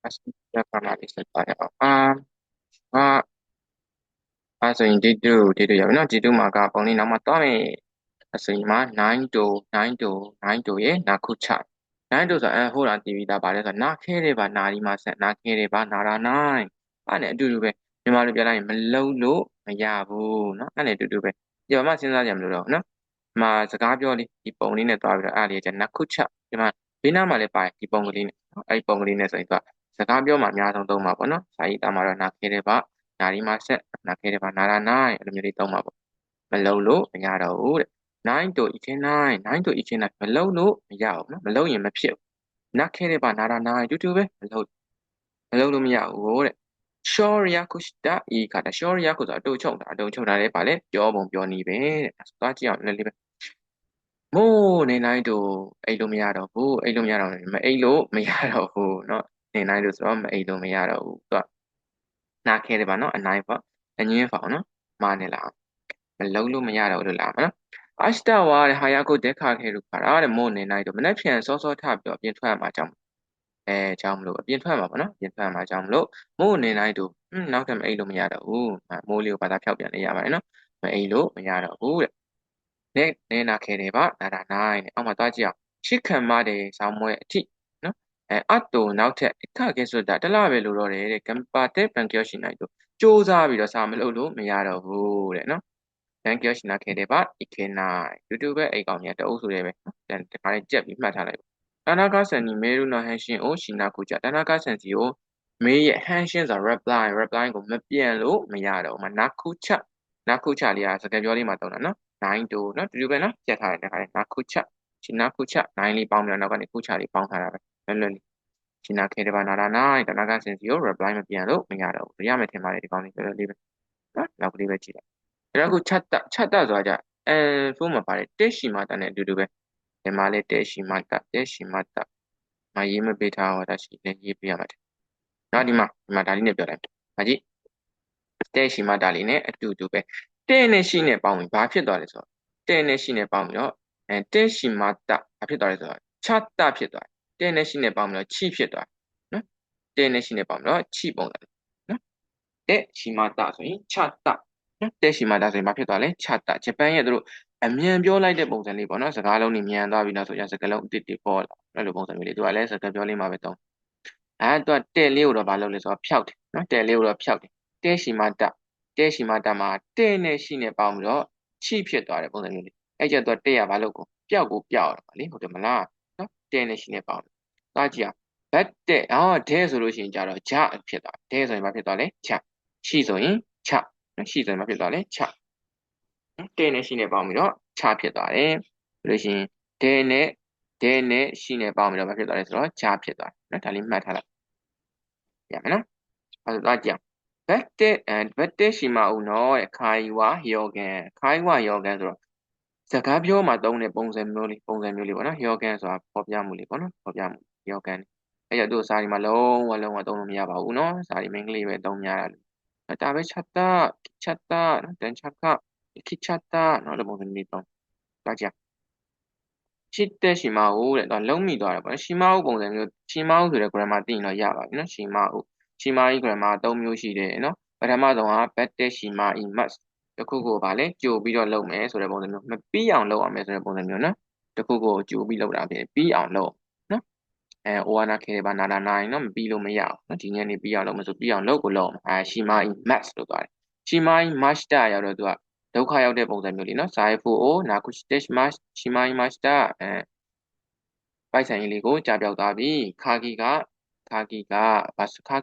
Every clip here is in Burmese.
Asli sekali so in did you not did maga pony namatome asima 9 to ye nakucha 9 to ဆိုဟိုတာတီဗီသားပါတယ်ဆိုနားခဲတယ်ပါနာဒီမှာဆက်နားခဲတယ်ပါနာရာနိုင်အဲ့နဲ့အတူတူပဲမြန်မာလိုပြောလိုက်ရင်မလုံးလို့မရဘူးเนาะအဲ့နဲ့အတူတူပဲဒီမှာစဉ်းစားကြမလို့တော့เนาะဒီမှာစကားပြောလေးဒီပုံလေးနဲ့တွားပြီးတော့အဲ့လေးကျနခုချဒီမှာဘေးနားမှာလည်းပါတယ်ဒီပုံကလေးနဲ့အဲ့ဒီပုံကလေးနဲ့ဆိုရင်သူကစကားပြောမှာအများဆုံးသုံးမှာပေါ့เนาะစာရေးသားမှာတော့နားခဲတယ်ပါနာဒီမှာဆက်နားခဲတယ်ပါနာရာနိုင်အဲ့လိုမျိုးလေးသုံးမှာပေါ့မလုံးလို့မရတော့ဘူးတဲ့9 to 9 9 to 9မလုံးလို့မရဘူးเนาะမလုံးရင်မဖြစ်ဘူးနားခဲတယ်ပါနာရာနိုင်တူတူပဲမလုံးလို့မရဘူးတဲ့ Shoria kushta ဤခါတာ Shoria ကိုဆိုအတုံချုပ်တာလေပါလေပြောပုံပြောနည်းပဲတဲ့သွားကြည့်အောင်လည်းလေးပဲမိုးနေနိုင်တို့အိတ်လို့မရတော့ဘူးအိတ်လို့မရတော့မအိတ်လို့မရတော့ဘူးเนาะနေနိုင်တို့ဆိုတော့မအိတ်လို့မရတော့ဘူးသူကနားခဲတယ်ပါเนาะအနိုင်ပေါ့အငင်းပေါ့เนาะမာနေလားမလုံးလို့မရတော့လို့လားမနော်အရှတဝါတဲ့ဟာယာကိုတက်ခါခဲလို့ခါရတဲ့မို့နေနိုင်တော့မနေ့ဖြန်စောစောထပြီးတော့ပြင်ထွက်မှာကြောင်းကြောင်းမလို့အပြင်ထွက်မှာပေါ့နော်ပြင်ထွက်မှာကြောင်းမလို့မို့နေနိုင်တော့နောက်ထပ်မအိတ်လို့မရတော့ဘူးမိုးလေးကိုဘာသာဖြောက်ပြန်နေရပါတယ်နော်မအိတ်လို့မရတော့ဘူးတဲ့နေနာခဲတယ်ပါနာနိုင်တဲ့အောက်မှာသွားကြည့်အောင်ရှစ်ခံမတဲ့ဆောင်းမွဲအထိနော်အတူနောက်ထပ်အခခဲဆိုတာတလားပဲလို့တော့တယ်တဲ့ကံပါတဲ့ပန်ကျော်ရှိနိုင်တော့စ조사ပြီးတော့စာမလုပ်လို့မရတော့ဘူးတဲ့နော်တန်ကျော်ရှိနာခဲတယ်ပါဤခဲနိုင်တူတူပဲအိတ်ကောင်ကြီးတအုပ်ဆိုတယ်ပဲတခါလေးကြက်ပြီးမှတ်ထားလိုက်田中さんにメールの返信をしなくちゃ。田中さんをメール返信ဆို reply ကိုမပြန်လို့မရတော့ဘူး။နာခုချလေးကစကားပြောလေးမှာတုံးတာနော်။9 to နော်တူတူပဲနော်။ပြတ်ထားတယ်တခါလေးနာခုချ9လေးပေါင်းပြီးတော့နောက်ကနေခုချလေးပေါင်းထားတာပဲ။လွယ်လေးရှင်းနာခဲတယ်ပါနာ9田中さんကို reply မပြန်လို့မရတော့ဘူး။ရမယ်ထင်ပါတယ်ဒီကောင်းလေးလွယ်လေးပဲ။နော်နောက်ကလေးပဲကြည့်လိုက်။အဲ့တော့ခုချက်တာဆိုတာကြဆိုမှာပါတယ်တက်ရှိမှတန်းနဲ့အတူတူပဲ။ဒီမှာလေးတက်ရှိမှမရေးမပေးထားဟောတာရှိနေရေးပေးရမှာတယ်။နော်ဒီမှာဒါလေးနဲ့ပြောလိုက်။ဟာကြည့်တဲ့ရှိမှဒါလေးနဲ့အတူတူပဲတဲ့နဲ့ရှိနဲ့ပေါင်းပြီးဘာဖြစ်သွားလဲဆိုတော့တဲ့နဲ့ရှိနဲ့ပေါင်းပြီးတော့တဲ့ရှိမှတာဘာဖြစ်သွားလဲဆိုတော့ချက်တာဖြစ်သွားတယ်တဲ့နဲ့ရှိနဲ့ပေါင်းပြီးတော့ချိဖြစ်သွားတယ်နော်တဲ့နဲ့ရှိနဲ့ပေါင်းပြီးတော့ချိပုံစံနော်တဲ့ရှိမှတာဆိုရင်ချက်တာနော်တဲ့ရှိမှတာဆိုရင်ဘာဖြစ်သွားလဲချက်တာဂျပန်ရဲ့သူတို့အမြန်ပြောလိုက်တဲ့ပုံစံလေးပေါ့နော်စကားလုံးတွေမြန်သွားပြီနောက်ဆိုရင်စကားလုံးအတစ်ပေါ်လာအဲ့လိုပုံစံမျိုးလေးသူကလည်းစကားပြောလေးမှာပဲတုံးသူကတဲ့လေးကိုတော့ဘာလုပ်လဲဆိုတော့ဖြောက်တယ်နော်တဲ့လေးကိုတော့ဖြောက်တယ်တဲ့ရှိမှတာမှာတဲ့နဲ့ရှိနဲ့ပေါင်းပြီးတော့ချိဖြစ်သွားတဲ့ပုံစံမျိုးလေးအဲ့ကျတော့တဲ့ရဘာလို့ကိုပျောက်တော့ပါလေဟုတ်တယ်မလားနော်တဲ့နဲ့ရှိနဲ့ပေါင်းသွားကြည့်အောင်ဘတ်တဲ့ဒဲဆိုလို့ရှိရင်ကြတော့ဂျဖြစ်သွားဒဲဆိုရင်ဘာဖြစ်သွားလဲချရှိဆိုရင်ချရှိဆိုရင်ဘာဖြစ်သွားလဲချတဲ့နဲ့ရှိနဲ့ပေါင်းပြီးတော့ချဖြစ်သွားတယ်ဆိုလို့ရှိရင်ဒဲနဲ့ရှိနဲ့ပေါင်းပြီးတော့ဘာဖြစ်သွားလဲဆိုတော့ချဖြစ်သွားတယ်နော်ဒါလေးမှတ်ထားလိုက်ရမယ်နော်အဲ့ဒါသွားကြည့်အောင်ဘတ်တက်ရှိမအောင်နော်ခိုင်ဝါယောဂန်ဆိုတော့စကားပြောမှာသုံးတဲ့ပုံစံမျိုးလေးပေါ့နော်ယောဂန်ဆိုတာပေါ်ပြမှုလေးပေါ့နော်ပေါ်ပြမှုယောဂန်အဲ့ရသူ့စာရီမှာလုံးဝသုံးလို့မရပါဘူးနော်စာရီမင်္ဂလိပဲသုံးများတာလို့ဒါပဲချက်တာနော်တန်ချက်ခခိချက်တာနော်ဒီပုံစံမျိုးသုံးသွားကြချစ်တဲ့ရှိမအောင်တဲ့တော့လုံးမိသွားတယ်ပေါ့နော်ရှိမအောင်ပုံစံမျိုးရှိမအောင်ဆိုတဲ့ grammar သိရင်တော့ရပါပြီနော်ရှိမအောင်ရှိမကြီး grammar 3မျိုးရှိတယ်နော်ပထမဆုံးက better ရှိမ i must တခုကိုဗာလဲကြိုပြီးတော့လုပ်မယ်ဆိုတဲ့ပုံစံမျိုးမပြီးအောင်လုပ်အောင်မယ်ဆိုတဲ့ပုံစံမျိုးနော်တခုကိုကြိုပြီးလုပ်တာဖြစ်ပြီးအောင်လုပ်နော်โอวานาခဲပါနာနာနိုင်နော်မပြီးလို့မရအောင်နော်ဒီညနေပြီးအောင်လုပ်မဆိုပြီးအောင်လုပ်ကိုလုပ်ရှိမ i must လို့သွားတယ်ရှိမ i must ရောက်တော့သူကဒုက္ခရောက်တဲ့ပုံစံမျိုးလေးနော်ဇာယဖူအိုနာကုစတက်မတ်ရှိမ i must ပိုက်ဆိုင်ကြီးလေးကိုကြာပြောက်သွားပြီခါကီကဘာခါ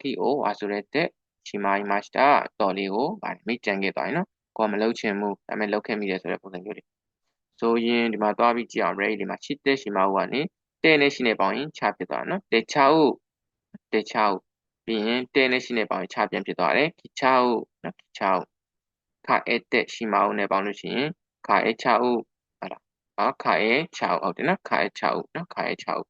ကီအိုဆိုတဲ့ရှိမိုင်းမတ်တာတော်လေးကိုဗာမိတ်ကြံခဲ့သွားရင်နော်ကိုကမလုပ်ချင်ဘူးဒါပေမဲ့လုပ်ခဲ့မိတယ်ဆိုတဲ့ပုံစံမျိုးတွေဆိုရင်ဒီမှာသွားပြီးကြည့်အောင် ready ဒီမှာချစ်တဲ့ရှိမဟုတ်ကနေတဲ့နဲ့ရှိနေပေါင်းရင်ချဖြစ်သွားနော်တဲ့ချာဦးပြီးရင်တဲ့နဲ့ရှိနေပေါင်းရင်ချပြန်ဖြစ်သွားတယ်ချာဦးနော်ချာဦးခါအဲ့တဲ့ရှိမအောင်နဲ့ပေါင်းလို့ရှိရင်ခါအဲ့ချာဦးဟုတ်လားခါအဲ့ချာဦးဟုတ်တယ်နော်ခါအဲ့ချာဦးနော်ခါအဲ့ချာဦး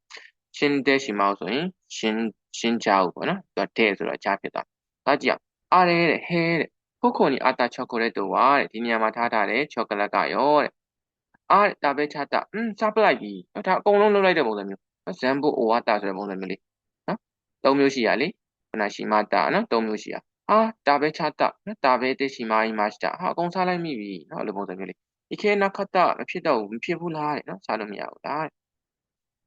ရှင်းတဲ့ရှိမအောင်ဆိုရင်ရှင်းချာဦးပေါ့နော်သူကတဲ့ဆိုတော့ချဖြစ်သွားဒါကြည့်အောင်အားတဲ့ဟဲတဲ့ခုခုနီအာတာချောကလက်တို့ပါတဲ့ဒီနေရာမှာထားတဲ့ချောကလက်ကရောတဲ့ဒါပဲချတာစားပလိုက်ပြီဒါအကုန်လုံးလုပ်လိုက်တဲ့ပုံစံမျိုးဇမ်ဘူအိုဝါတာဆိုတဲ့ပုံစံမျိုးလေးနော် 3မျိုးရှိရလေခုနရှိမတာနော်3မျိုးရှိရဟာဒါပဲချတာနော်ဒါပဲတက်ရှိမအိမしたဟာအကုန်စားလိုက်မိပြီနော်အဲ့လိုပုံစံမျိုးလေးဒီခေနခတ်တာမဖြစ်တော့ဘူးမဖြစ်ဘူးလားတဲ့နော်စားလို့မရဘူးလား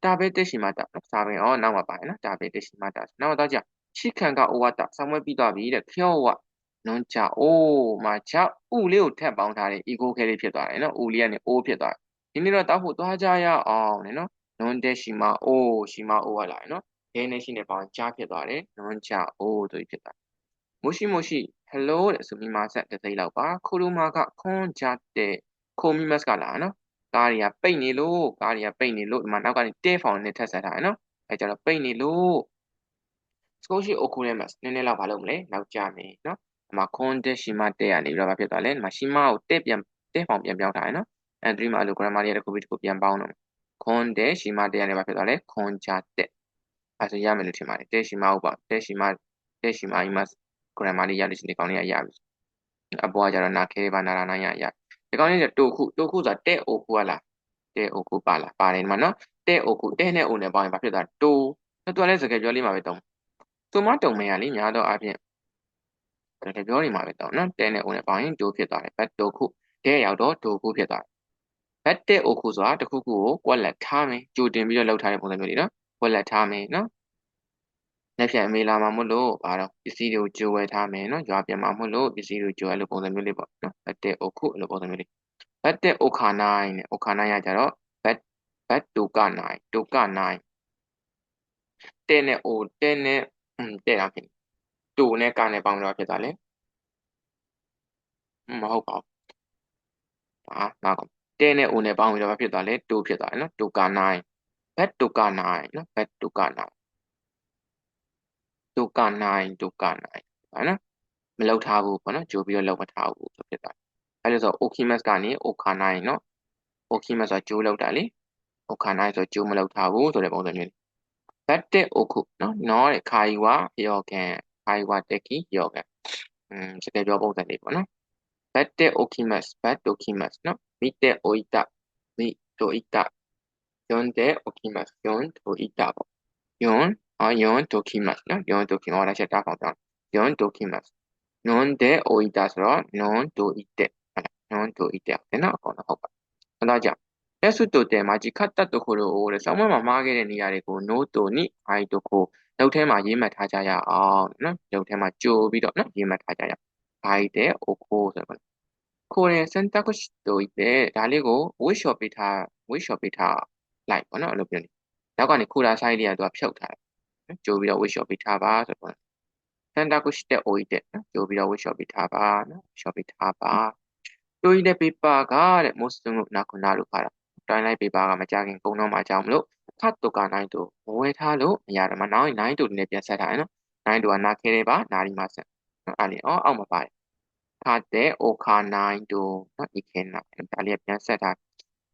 ဒါပဲတက်ရှိမတာနော်စားပဲနောက်မှာပါတယ်နော်ဒါပဲတက်ရှိမတာနောက်တော့ကြရှိခံကဩဝတ္တဆောင်းဝဲပြီးသွားပြီတဲ့ခေဝနွန်ချအိုးမှာချဥလေးကိုထပ်ပေါင်းထားတဲ့ ego ခဲလေးဖြစ်သွားတယ်နော်ဥလေးကနေအိုးဖြစ်သွားတယ်ဒီနေ့တော့တောက်ဖို့သွားကြရအောင်နော်နွန်တက်ရှိမအိုးရှိမအိုးကလာတယ်နော်ဒဲနဲ့ရှိနေပေါင်းကြားဖြစ်သွားတယ်နွန်ချအိုးဆိုပြီးဖြစ်သွားမိုရှိ hello တဲ့ဆိုမိမဆက်တစ်သိန်းလောက်ပါခိုလိုမာကခွန်ကြတဲ့ခိုမိမတ်ကလာနော်ကားတွေကပိတ်နေလို့ဒီမှာနောက်ကနေတဲဖောင်နဲ့ထပ်ဆက်ထားတယ်နော်အဲကြတော့ပိတ်နေလို့少し遅れますနည်းနည်းလောက်ဘာလုပ်မလဲနောက်ကျမယ်နော်ဒီမှာခွန်တက်ရှိမတဲ့ရနေပြီးတော့ဘာဖြစ်သွားလဲဒီမှာရှိမကိုတဲဖောင်ပြန်ပြောင်းထားတယ်နော်အဲဒီမှာအလို grammar လေးတစ်ခုပြီးတစ်ခုပြန်ပေါင်းတော့ခွန်တက်ရှိမတဲ့ရနေဘာဖြစ်သွားလဲခွန်ကြတဲ့အဲဆိုရမယ်လို့ထင်ပါတယ်တဲရှိမဟုတ်ပါတဲရှိမအိမတ် grammar လေးရလို့ရှိရင်ဒီကောင်လေးရပြီအပေါ်ကကျတော့နာခဲပါနာရာနာရဒီကောင်လေးကတိုခုဆိုတာတဲ့အိုခုကလားတဲ့အိုခုပါလားပါတယ်ဒီမှာနော်တဲ့အိုခုတဲ့နဲ့အိုနဲ့ပေါင်းရင်ဘာဖြစ်သွားတိုသူကလည်းစကားပြောလေးမှာပဲတုံးသူမတုံမရလေးများတော့အပြင်စကားပြောနေမှာပဲတုံးနော်တဲ့နဲ့အိုနဲ့ပေါင်းရင်တိုဖြစ်သွားတယ်ဘတ်တိုခုတဲ့ရောက်တော့တိုခုဖြစ်သွားတယ်ဘတ်တဲ့အိုခုဆိုတာတစ်ခုခုကိုကွက်လက်ထားမယ်ကြိုတင်ပြီးတော့လောက်ထားတဲ့ပုံစံမျိုးလေးနော်ကွက်လက်ထားမယ်နော်လက်ဖြတ်အမေလာမှာမို့လို့ဘာတော့ပစ္စည်းတွေကိုကြိုဝယ်ထားမယ်နော်ရွာပြန်မှာမို့လို့ပစ္စည်းတွေကိုကြိုဝယ်လို့ပုံစံမျိုးလေးပေါ့နော်ဘတ်တဲ့အိုခုလို့ပုံစံမျိုးလေးဘတ်တဲ့အိုခါနိုင်နဲ့အိုခါနိုင်ရကြတော့ဘတ်တိုကနိုင်တဲ့နဲ့အိုတဲ့နဲ့တဲ့တာဖြစ်တိုနဲ့ကနဲ့ပေါင်းတော့ဖြစ်သွားလေမဟုတ်ပါဘူးနောက်တဲ့နဲ့အိုနဲ့ပေါင်းပြီးတော့ဖြစ်သွားလေတိုဖြစ်သွားတယ်နော်တိုကနိုင်ဘတ်တိုကနိုင်နော်ဘတ်တိုကနိုင်ဟာနော်မလောက်ထားဘူးပေါ့နော်ကြိုပြီးတော့လောက်မထားဘူးဆိုဖြစ်သွားတယ်အဲ့လိုဆို okimas ကနေ okana နော် okimas ဆိုကြိုးလောက်တာလေ okana ဆိုကြိုးမလောက်ထားဘူးဆိုတဲ့ပုံစံမျိုးဘတ်တဲ့ oku နော်တဲ့ခါယီဝါယောကန်ခါယီဝါတက်ကီယောကန်စကားပြောပုံစံလေးပေါ့နော်ဘတ်တဲ့ okimas ဘတ် okimas နော်မိတဲ့ oita မိတို ita ယွန်တဲ့ okimas ယွန်တို ita ပေါ့ယွန်tokimas နော်ယွန်tokimas ဟောဒါချက်တားဖောင်းပြောင်းယွန် tokimas နွန်တဲ့ oita ဆိုတော့နွန်တို ite ဟုတ်လားနွန်တို ite တဲ့နော်အကုန်လုံးဟုတ်ပါအဲ့တော့ကြောင့်လက်စုတိုတယ်မှာဒီခတ်တတ်တခုလို့တဲ့ဆောင်းမမှာမှားခဲ့တဲ့နေရာတွေကို no to နိ i to ကိုနှုတ်ထဲမှာရေးမှတ်ထားကြရအောင်နော်နှုတ်ထဲမှာကြိုပြီးတော့နော်ရေးမှတ်ထားကြရအောင် i တဲ့ oko ဆိုတော့ကိုယ်ရဲ့ syntax တိုတဲ့ဒါလေးကို wishop ပေးထားလိုက်ပေါ့နော်အဲ့လိုပြောနေနောက်ကနေခူလာဆိုင်လေးကသူကဖြုတ်ထားတယ်ကြိုပြီးတော့ wishop ပေးထားပါဆိုတော့ syntax တဲ့ oi တဲ့နော်ကြိုပြီးတော့ wishop ပေးထားပါနော် wishop ပေးထားပါတိုးတဲ့ paper ကတဲ့ most လို့နာခုနာလို့ခါတာတိုင်းလိုက် paper ကမကြခင်ကုန်တော့မှကြောင်းမလို့ခတ်တုကနိုင်တို့ဝယ်ထားလို့မရတယ်မနောက်နိုင်တို့လည်းပြန်ဆက်ထားရနော်နိုင်တို့ကနာခဲတယ်ပါနာရီမှာဆက်နော်အဲ့လေအောက်မှာပါတယ်ခတ်တဲ့ oka နိုင်တို့နော်ဒီခဲနာဒါလေးပြန်ဆက်ထား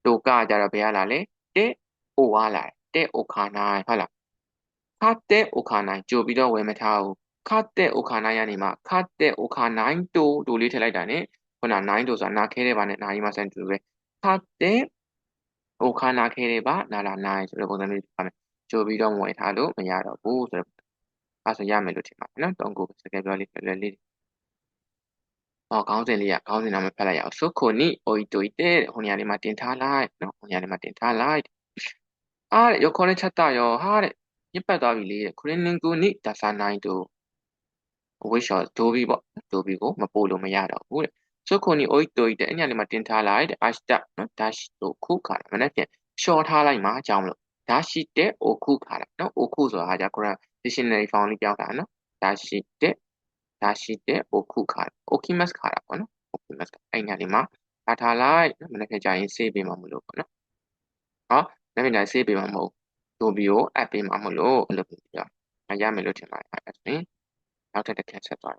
တိုကကြတော့ဘယ်ရလာလဲတဲ့အိုဝါလာတဲ့ oka နိုင်ဟုတ်လားခတ်တဲ့ oka နိုင်ကြိုပြီးတော့ဝယ်မထားဘူးခတ်တဲ့ oka နိုင်ရနေမှာခတ်တဲ့ oka နိုင်တို့လေးထည့်လိုက်တာ ਨੇ ခုန9တို့ဆိုတာနာခဲတဲ့ပါနဲ့နာရီမှာစံတူပဲခတ်တဲ့ဟိုခါနာခဲတဲ့ပါနာလာနိုင်ဆိုတဲ့ပုံစံမျိုးပါမယ်ကြိုပြီးတော့ဝယ်ထားလို့မရတော့ဘူးဆိုတော့အဲ့ဆိုရမယ်လို့ထင်ပါတယ်နော်တုံးကိုစကားပြောလေးလွယ်လေးခေါင်းစဉ်နာမဖတ်လိုက်ရအောင်ဆိုခိုနီအိုီတိုီတဲ့ဟိုနေရာလေးမှာတင်ထားလိုက်နော်ဟိုနေရာလေးမှာတင်ထားလိုက်အားတဲ့ရခေါ်တဲ့ချက်တာရောဟာတဲ့ညစ်ပတ်သွားပြီလေခရင်းနင်းကူနီဒါဆာနိုင်တို့ဝိရှော်ဒိုဘီပေါ့ဒိုဘီကိုမပို့လို့မရတော့ဘူးတဲ့ဆိုခိုနီအိုတိုီတဲ့အညာလေးမှာတင်ထားလိုက်တဲ့ hashtag နော်ဒါရှိတို့ခုခါမနေ့ပြန်ရှော့ထားလိုက်မှာအကြောင်းမလို့ဒါရှိတဲ့အိုခုခါတာနော်အိုခုဆိုတာကကြာ dictionary form လေးပြောင်းတာနော်ဒါရှိတဲ့အိုခုခါအိုကီမတ်ခါတာပေါ့နော်အိုကီမတ်အဲ့ညာလေးမှာထားလိုက်နော်မနေ့ပြန်ကြာရင် save ပေးမှာမလို့ပေါ့နော်ဟောမနေ့ပြန်ကြာ save ပေးမှာမဟုတ်ဒိုဘီကို add ပေးမှာမလို့အဲ့လိုပြောရမယ်လို့ထင်ပါတယ်အဲ့ဒါဆိုရင်နောက်ထပ်တစ်ခါဆက်သွား